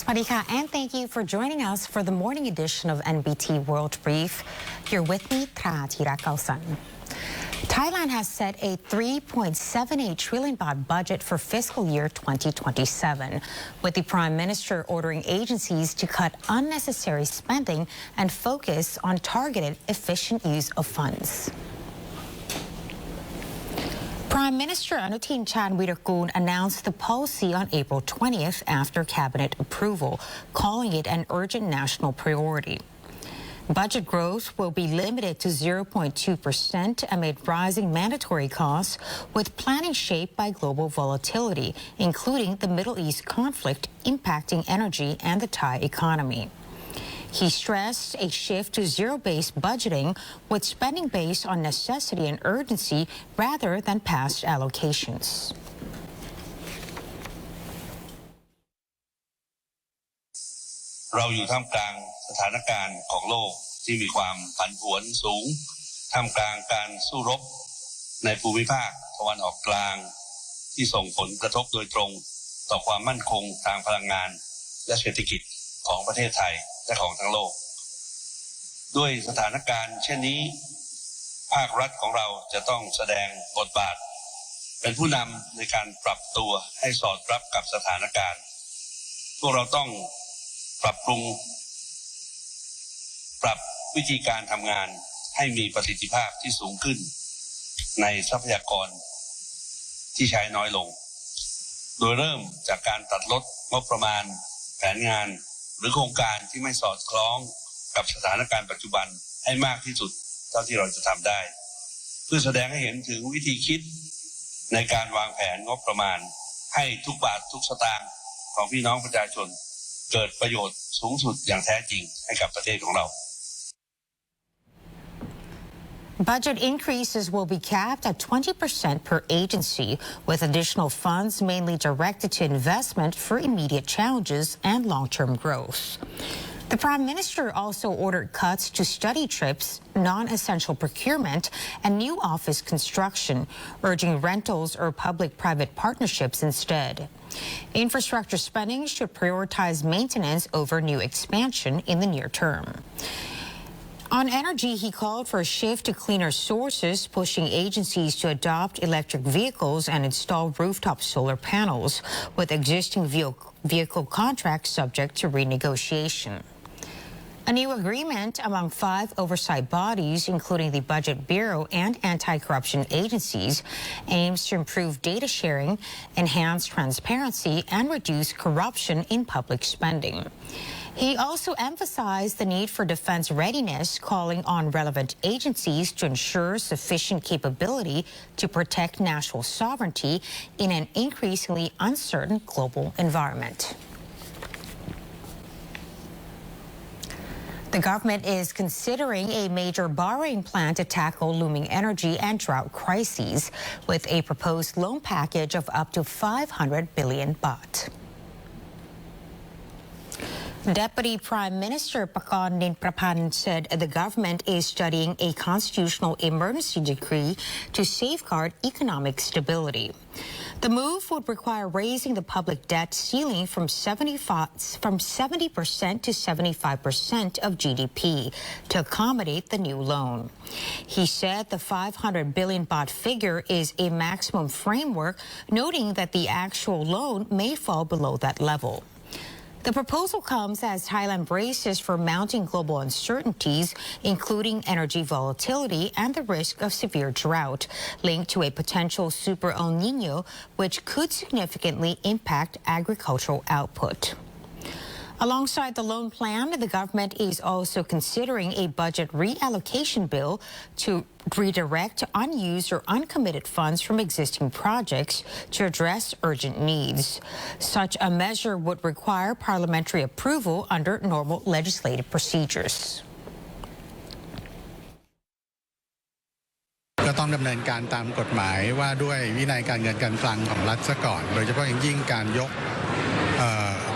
Swadika, and thank you for joining us for the morning edition of NBT World Brief. You're with me, Tra Tirakausan. Thailand has set a 3.78 trillion baht budget for fiscal year 2027, with the Prime Minister ordering agencies to cut unnecessary spending and focus on targeted, efficient use of funds. Prime Minister Anutin Charnvirakul announced the policy on April 20th after cabinet approval, calling it an urgent national priority. Budget growth will be limited to 0.2% amid rising mandatory costs, with planning shaped by global volatility, including the Middle East conflict impacting energy and the Thai economy. He stressed a shift to zero-based budgeting with spending based on necessity and urgency rather than past allocations. เราอยู่ท่ามกลางสถานการณ์ของโลกที่มีความผันผวนสูงท่ามกลางการสู้รบในภูมิภาคตะวันออกกลางที่ส่งผลกระทบโดยตรงต่อความมั่นคงทางพลังงานและเศรษฐกิจของประเทศไทยและของทั้งโลกด้วยสถานการณ์เช่นนี้ภาครัฐของเราจะต้องแสดงบทบาทเป็นผู้นำในการปรับตัวให้สอดรับกับสถานการณ์พวกเราต้องปรับปรุงปรับวิธีการทำงานให้มีประสิทธิภาพที่สูงขึ้นในทรัพยากรที่ใช้น้อยลงโดยเริ่มจากการตัดลดงบประมาณแผนงานหรือโครงการที่ไม่สอดคล้องกับสถานการณ์ปัจจุบันให้มากที่สุดเท่าที่เราจะทำได้เพื่อแสดงให้เห็นถึงวิธีคิดในการวางแผนงบประมาณให้ทุกบาททุกสตางค์ของพี่น้องประชาชนเกิดประโยชน์สูงสุดอย่างแท้จริงให้กับประเทศของเรา Budget increases will be capped at 20% per agency, with additional funds mainly directed to investment for immediate challenges and long-term growth. The Prime Minister also ordered cuts to study trips, non-essential procurement, and new office construction, urging rentals or public-private partnerships instead. Infrastructure spending should prioritize maintenance over new expansion in the near term. On energy, he called for a shift to cleaner sources, pushing agencies to adopt electric vehicles and install rooftop solar panels, with existing vehicle contracts subject to renegotiation. A new agreement among 5 oversight bodies, including the Budget Bureau and anti-corruption agencies, aims to improve data sharing, enhance transparency, and reduce corruption in public spending. He also emphasized the need for defense readiness, calling on relevant agencies to ensure sufficient capability to protect national sovereignty in an increasingly uncertain global environment. The government is considering a major borrowing plan to tackle looming energy and drought crises, with a proposed loan package of up to 500 billion baht. Deputy Prime Minister Pakon Ninprapan said the government is studying a constitutional emergency decree to safeguard economic stability. The move would require raising the public debt ceiling from 70% to 75% of GDP to accommodate the new loan. He said the 500 billion baht figure is a maximum framework, noting that the actual loan may fall below that level. The proposal comes as Thailand braces for mounting global uncertainties, including energy volatility and the risk of severe drought, linked to a potential super El Niño, which could significantly impact agricultural output. Alongside the loan plan, the government is also considering a budget reallocation bill to redirect unused or uncommitted funds from existing projects to address urgent needs. Such a measure would require parliamentary approval under normal legislative procedures. ก็ต้องดำเนินการตามกฎหมายว่าด้วยวินัยการเงินการคลังของรัฐซะก่อนโดยเฉพาะอย่างยิ่งการยก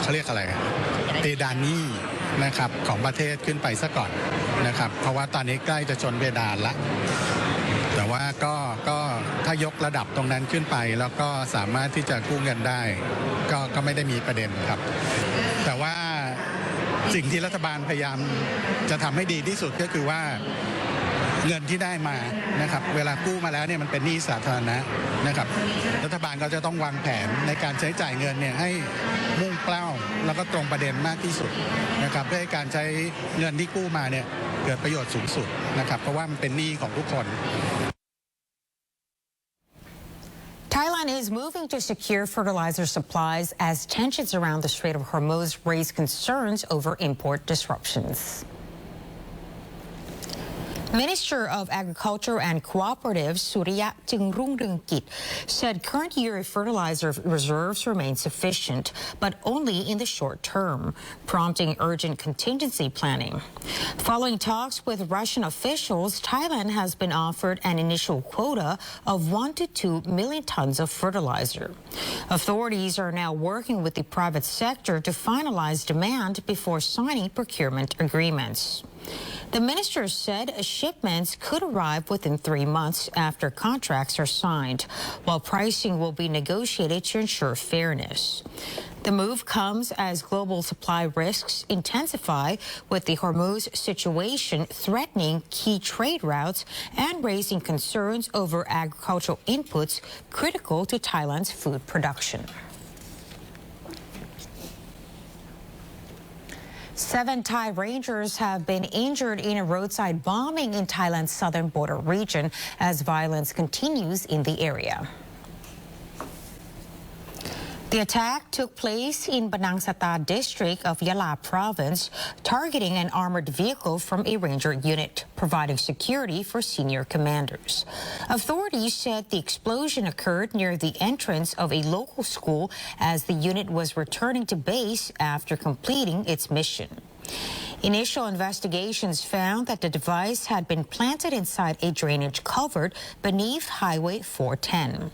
เขาเรียกอะไรเพดานหนี้นะครับของประเทศขึ้นไปซะก่อนนะครับเพราะว่าตอนนี้ใกล้จะชนเพดานละแต่ว่าก็ถ้ายกระดับตรงนั้นขึ้นไปแล้วก็สามารถที่จะกู้เงินได้ก็ไม่ได้มีประเด็นครับ แต่ว่าสิ่งที่รัฐบาลพยายามจะทำให้ดีที่สุดก็คือว่าเงินที่ได้มานะครับเวลากู้มาแล้วเนี่ยมันเป็นหนี้สาธารณะนะครับรัฐบาลก็จะต้องวางแผนในการใช้จ่ายเงินเนี่ยให้มุ่งเป้าแล้วก็ตรงประเด็นมากที่สุดนะครับเพื่อให้การใช้เงินที่กู้มาเนี่ยเกิดประโยชน์สูงสุดนะครับเพราะว่ามันเป็นหนี้ของทุกคน Thailand is moving to secure fertilizer supplies as tensions around the Strait of Hormuz raise concerns over import disruptions. Minister of Agriculture and Cooperatives Surya Jingrungrungkit said current UREA fertilizer reserves remain sufficient, but only in the short term, prompting urgent contingency planning. Following talks with Russian officials, Thailand has been offered an initial quota of 1 to 2 million tons of fertilizer. Authorities are now working with the private sector to finalize demand before signing procurement agreements. The minister said shipments could arrive within 3 months after contracts are signed, while pricing will be negotiated to ensure fairness. The move comes as global supply risks intensify, with the Hormuz situation threatening key trade routes and raising concerns over agricultural inputs critical to Thailand's food production. 7 Thai Rangers have been injured in a roadside bombing in Thailand's southern border region as violence continues in the area. The attack took place in Banangsata district of YALA province, targeting an armored vehicle from a ranger unit, providing security for senior commanders. Authorities said the explosion occurred near the entrance of a local school as the unit was returning to base after completing its mission. Initial investigations found that the device had been planted inside a drainage culvert beneath Highway 410.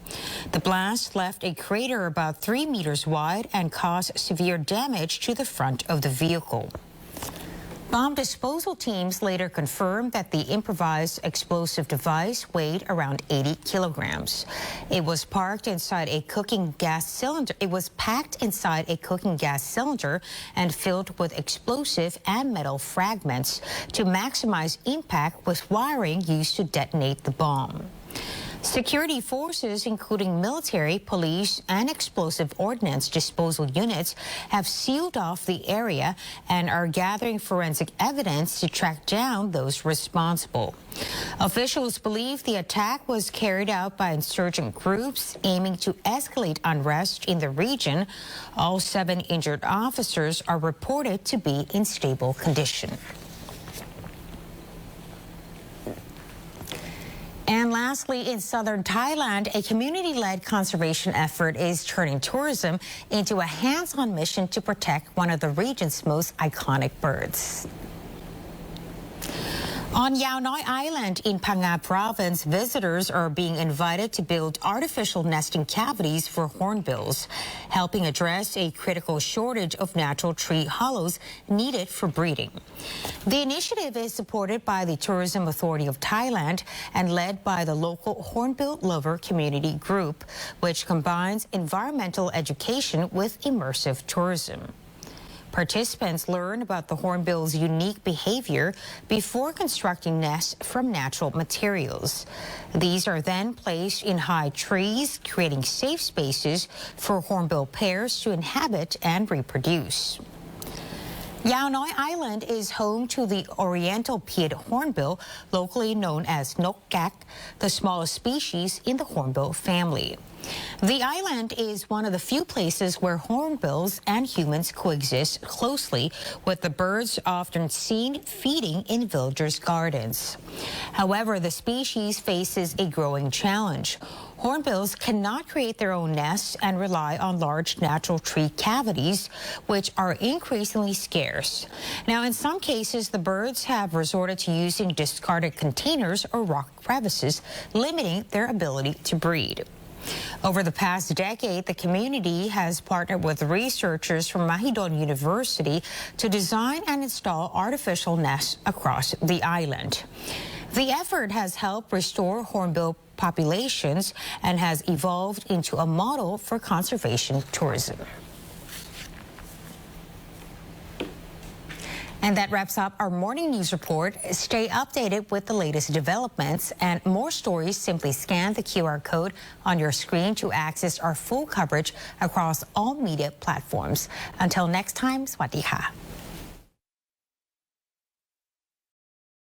The blast left a crater about 3 meters wide and caused severe damage to the front of the vehicle. Bomb disposal teams later confirmed that the improvised explosive device weighed around 80 kilograms. It was packed inside a cooking gas cylinder and filled with explosive and metal fragments to maximize impact with wiring used to detonate the bomb. Security forces, including military, police, and explosive ordnance disposal units, have sealed off the area and are gathering forensic evidence to track down those responsible. Officials believe the attack was carried out by insurgent groups aiming to escalate unrest in the region. All 7 injured officers are reported to be in stable condition. And lastly, in southern Thailand, a community-led conservation effort is turning tourism into a hands-on mission to protect one of the region's most iconic birds. On Yao Noi Island in PHANG province, visitors are being invited to build artificial nesting cavities for hornbills, helping address a critical shortage of natural tree hollows needed for breeding. The initiative is supported by the Tourism Authority of Thailand and led by the local hornbill lover community group, which combines environmental education with immersive tourism. Participants learn about the hornbill's unique behavior before constructing nests from natural materials. These are then placed in high trees, creating safe spaces for hornbill pairs to inhabit and reproduce. Yao Noi Island is home to the oriental pied hornbill, locally known as nok gak, the smallest species in the hornbill family. The island is one of the few places where hornbills and humans coexist closely, with the birds often seen feeding in villagers' gardens. However, the species faces a growing challenge. Hornbills cannot create their own nests and rely on large natural tree cavities, which are increasingly scarce. Now, in some cases, the birds have resorted to using discarded containers or rock crevices, limiting their ability to breed. Over the past decade, the community has partnered with researchers from Mahidol University to design and install artificial nests across the island. The effort has helped restore hornbill populations and has evolved into a model for conservation tourism. And that wraps up our morning news report. Stay updated with the latest developments and more stories. Simply scan the QR code on your screen to access our full coverage across all media platforms. Until next time, สวัสดีค่ะ